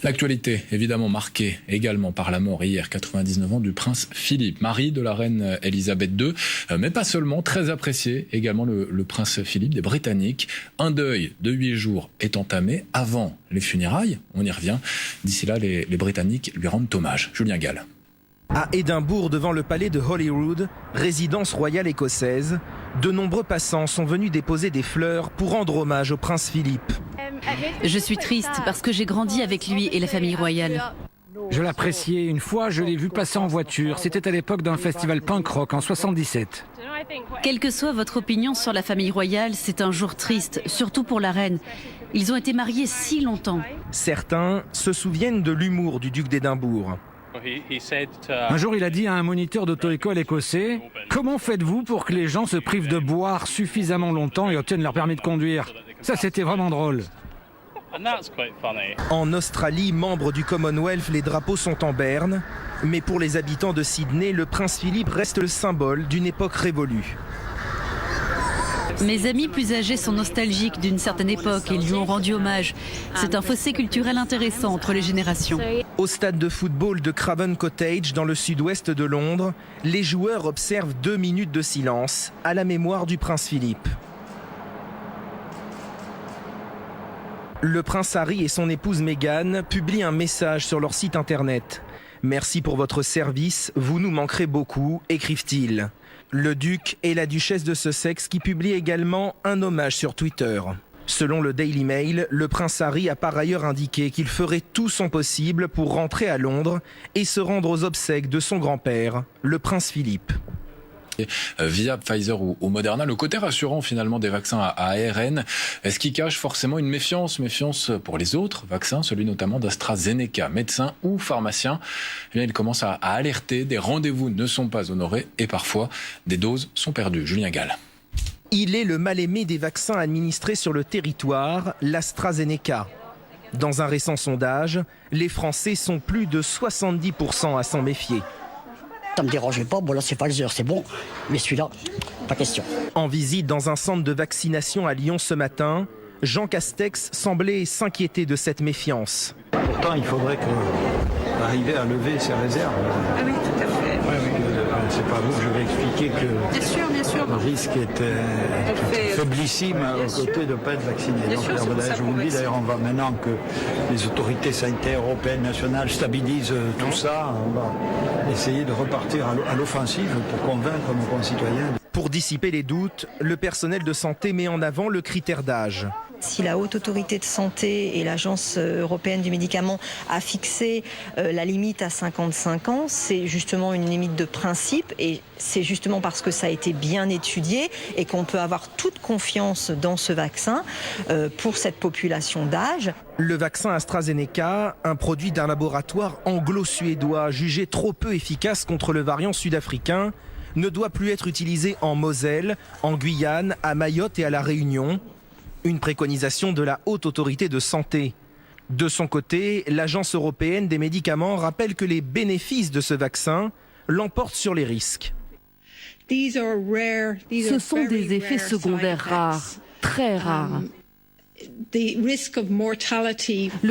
L'actualité, évidemment marquée également par la mort hier, 99 ans, du prince Philippe, mari de la reine Elisabeth II, mais pas seulement, très apprécié également le prince Philippe des Britanniques. Un deuil de 8 jours est entamé avant les funérailles, on y revient. D'ici là, les Britanniques lui rendent hommage. Julien Gall. À Édimbourg, devant le palais de Holyrood, résidence royale écossaise, de nombreux passants sont venus déposer des fleurs pour rendre hommage au prince Philippe. Je suis triste parce que j'ai grandi avec lui et la famille royale. Je l'appréciais. Une fois, je l'ai vu passer en voiture. C'était à l'époque d'un festival punk rock en 77. Quelle que soit votre opinion sur la famille royale, c'est un jour triste, surtout pour la reine. Ils ont été mariés si longtemps. Certains se souviennent de l'humour du duc d'Édimbourg. Un jour, il a dit à un moniteur d'auto-école écossais « Comment faites-vous pour que les gens se privent de boire suffisamment longtemps et obtiennent leur permis de conduire ?» Ça, c'était vraiment drôle. En Australie, membre du Commonwealth, les drapeaux sont en berne. Mais pour les habitants de Sydney, le prince Philippe reste le symbole d'une époque révolue. Mes amis plus âgés sont nostalgiques d'une certaine époque et lui ont rendu hommage. C'est un fossé culturel intéressant entre les générations. Au stade de football de Craven Cottage, dans le sud-ouest de Londres, les joueurs observent 2 minutes de silence à la mémoire du prince Philippe. Le prince Harry et son épouse Meghan publient un message sur leur site internet. « Merci pour votre service, vous nous manquerez beaucoup », écrivent-ils. Le duc et la duchesse de Sussex qui publient également un hommage sur Twitter. Selon le Daily Mail, le prince Harry a par ailleurs indiqué qu'il ferait tout son possible pour rentrer à Londres et se rendre aux obsèques de son grand-père, le prince Philippe. Via Pfizer ou Moderna, le côté rassurant finalement des vaccins à ARN, est-ce qu'il cache forcément une méfiance pour les autres vaccins, celui notamment d'AstraZeneca? Médecins ou pharmaciens, eh bien, ils commencent à alerter, des rendez-vous ne sont pas honorés et parfois des doses sont perdues. Julien Gall. Il est le mal-aimé des vaccins administrés sur le territoire, l'AstraZeneca. Dans un récent sondage, les Français sont plus de 70% à s'en méfier. Ça me dérangeait pas, bon là c'est Pfizer, c'est bon, mais celui-là, pas question. En visite dans un centre de vaccination à Lyon ce matin, Jean Castex semblait s'inquiéter de cette méfiance. Pourtant, il faudrait arriver à lever ces réserves. Ah oui, tout à fait. C'est pas vous que je vais expliquer que Bien sûr. le risque est faiblissime aux côtés de ne pas être vacciné. Donc, je vous le dis, d'ailleurs, on va maintenant que les autorités sanitaires européennes, nationales stabilisent tout ça, on va essayer de repartir à l'offensive pour convaincre nos concitoyens. Pour dissiper les doutes, le personnel de santé met en avant le critère d'âge. Si la Haute Autorité de Santé et l'Agence européenne du médicament a fixé la limite à 55 ans, c'est justement une limite de principe et c'est justement parce que ça a été bien étudié et qu'on peut avoir toute confiance dans ce vaccin pour cette population d'âge. Le vaccin AstraZeneca, un produit d'un laboratoire anglo-suédois jugé trop peu efficace contre le variant sud-africain, ne doit plus être utilisé en Moselle, en Guyane, à Mayotte et à La Réunion. Une préconisation de la Haute Autorité de Santé. De son côté, l'Agence européenne des médicaments rappelle que les bénéfices de ce vaccin l'emportent sur les risques. Ce sont des effets secondaires rares, très rares. Le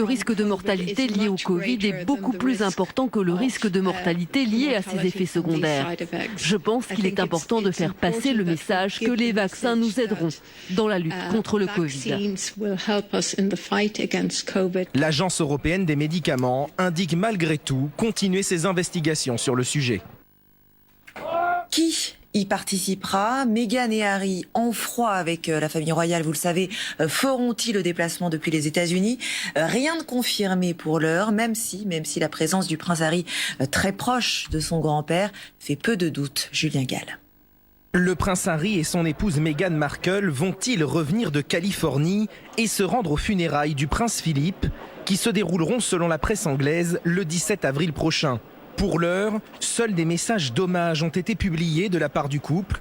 risque de mortalité lié au Covid est beaucoup plus important que le risque de mortalité lié à ces effets secondaires. Je pense qu'il est important de faire passer le message que les vaccins nous aideront dans la lutte contre le Covid. L'Agence européenne des médicaments indique malgré tout continuer ses investigations sur le sujet. Qui y participera? Meghan et Harry, en froid avec la famille royale, vous le savez, feront-ils le déplacement depuis les États-Unis? Rien de confirmé pour l'heure, même si la présence du prince Harry, très proche de son grand-père, fait peu de doute. Julien Gall. Le prince Harry et son épouse Meghan Markle vont-ils revenir de Californie et se rendre aux funérailles du prince Philippe, qui se dérouleront selon la presse anglaise le 17 avril prochain? Pour l'heure, seuls des messages d'hommage ont été publiés de la part du couple.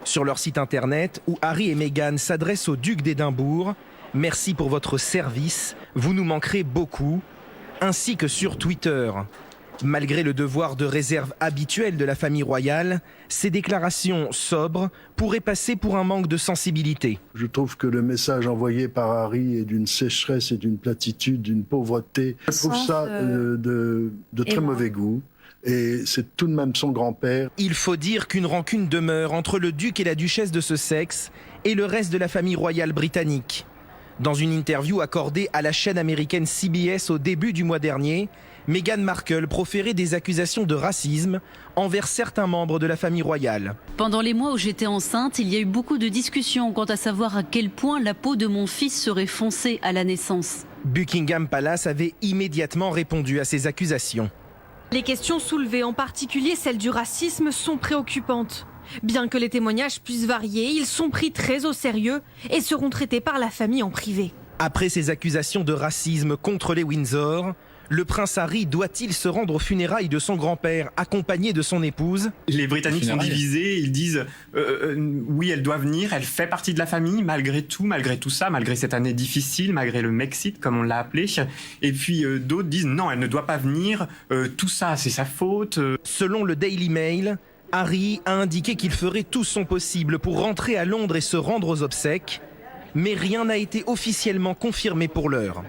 Sur leur site internet, où Harry et Meghan s'adressent au duc d'Édimbourg, « Merci pour votre service, vous nous manquerez beaucoup », ainsi que sur Twitter. Malgré le devoir de réserve habituel de la famille royale, ces déclarations sobres pourraient passer pour un manque de sensibilité. Je trouve que le message envoyé par Harry est d'une sécheresse et d'une platitude, d'une pauvreté. Je trouve ça de très mauvais goût. Et c'est tout de même son grand-père. Il faut dire qu'une rancune demeure entre le duc et la duchesse de Sussex et le reste de la famille royale britannique. Dans une interview accordée à la chaîne américaine CBS au début du mois dernier, Meghan Markle proférait des accusations de racisme envers certains membres de la famille royale. Pendant les mois où j'étais enceinte, il y a eu beaucoup de discussions quant à savoir à quel point la peau de mon fils serait foncée à la naissance. Buckingham Palace avait immédiatement répondu à ces accusations. Les questions soulevées, en particulier celles du racisme, sont préoccupantes. Bien que les témoignages puissent varier, ils sont pris très au sérieux et seront traités par la famille en privé. Après ces accusations de racisme contre les Windsor, le prince Harry doit-il se rendre aux funérailles de son grand-père accompagné de son épouse? Les Britanniques sont divisés, ils disent oui, elle doit venir, elle fait partie de la famille malgré tout ça, malgré cette année difficile, malgré le Mexit comme on l'a appelé. Et puis d'autres disent non, elle ne doit pas venir, tout ça c'est sa faute. Selon le Daily Mail, Harry a indiqué qu'il ferait tout son possible pour rentrer à Londres et se rendre aux obsèques, mais rien n'a été officiellement confirmé pour l'heure.